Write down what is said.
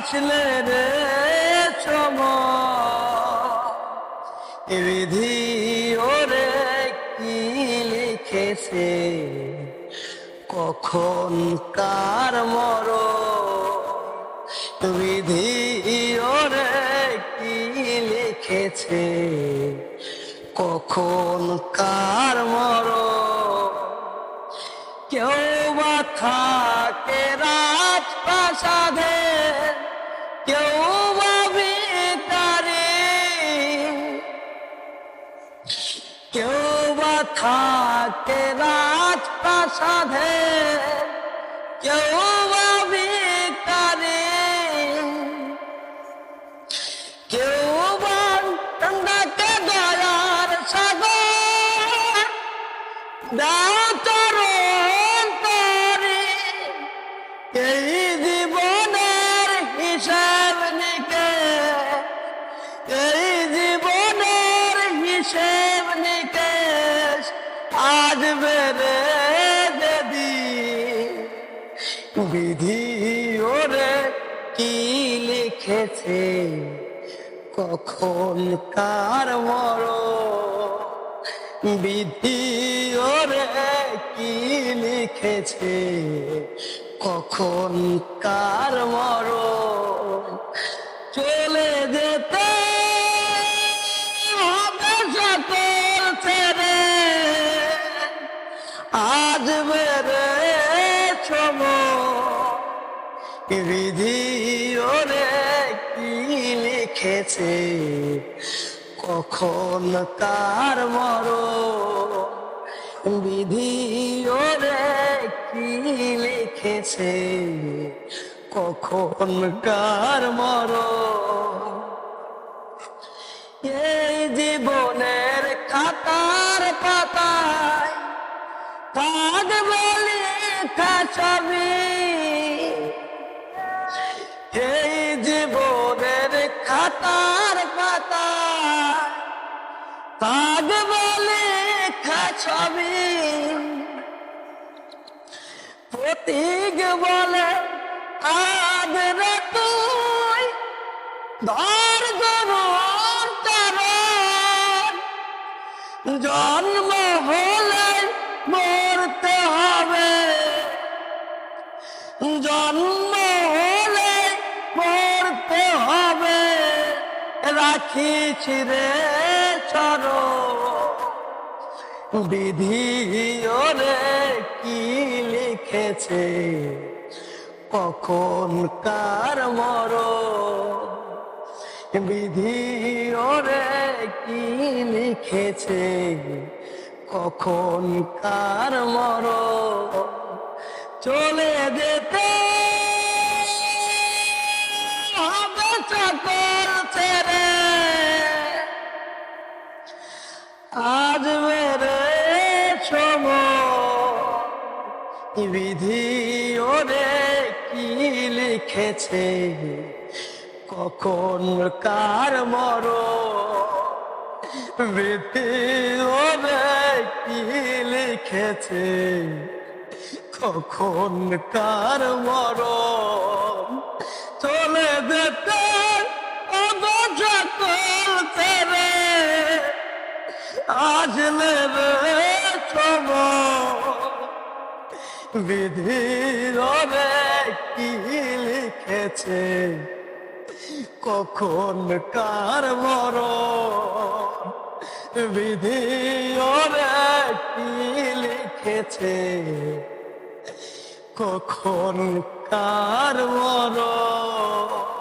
আসলে রে সময় বিধি ওরে কি লিখেছে, কখন কার মরণ বিধি ওরে কি লিখেছে, কখন কার মরণ। কেউ বা থাকে রাজপ্রাসাদে, কেউ বা ভিখারি, কেউ বা থাকে রাজপ্রাসাদে, কেউ বা ভিখারি, কেউ বা ডাকে দয়ার সাগর, দাও চরণ তরি। এই জীবনের হিসাব নিকেশ, এই জীবনের হিসেব নিকেশ আজ বেড়ে যেদিন বিধি ওরে কি লিখেছে, কখন কার মরণ বিধি ওরে কি লিখেছে, কখন কার মরণ। চলে যেতে হবে সকল ছেড়ে, আজ বেড়ে সময় বিধি ওরে কি লিখেছে, কখন কার মরণ বিধি ওরে কি লিখেছে, কখন কার মরণ। এই জীবনের খাতার পাতায় থাকবে লেখা ছবি, এই জীবনের খাতার পাতায় থাকবে লেখা ছবি। প্রতীক বলে আজ রে তুই ধর গরুর চরণ, জন্ম হলে মরতে হবে, জন্ম হলে মরতে হবে, রাখিস রে চরণ বিধি ওরে কি লিখেছে, কখন কার মরণ বিধি ওরে কি লিখেছে, কখন কার মরণ। চলে যেতে হবে সকল ছেড়ে, আজ বেড়ে সময় বিধি ওরে কি লিখেছে, কখন কার মরণ বিধি ওরে কি লিখেছে, কখন কার মরণ। চলে যেতে হবে সকল ছেড়ে, আসলে রে সময় বিধি ওরে কি লিখেছে, কখন কার মরণ বিধি ওরে কি লিখেছে, কখন কার মরণ।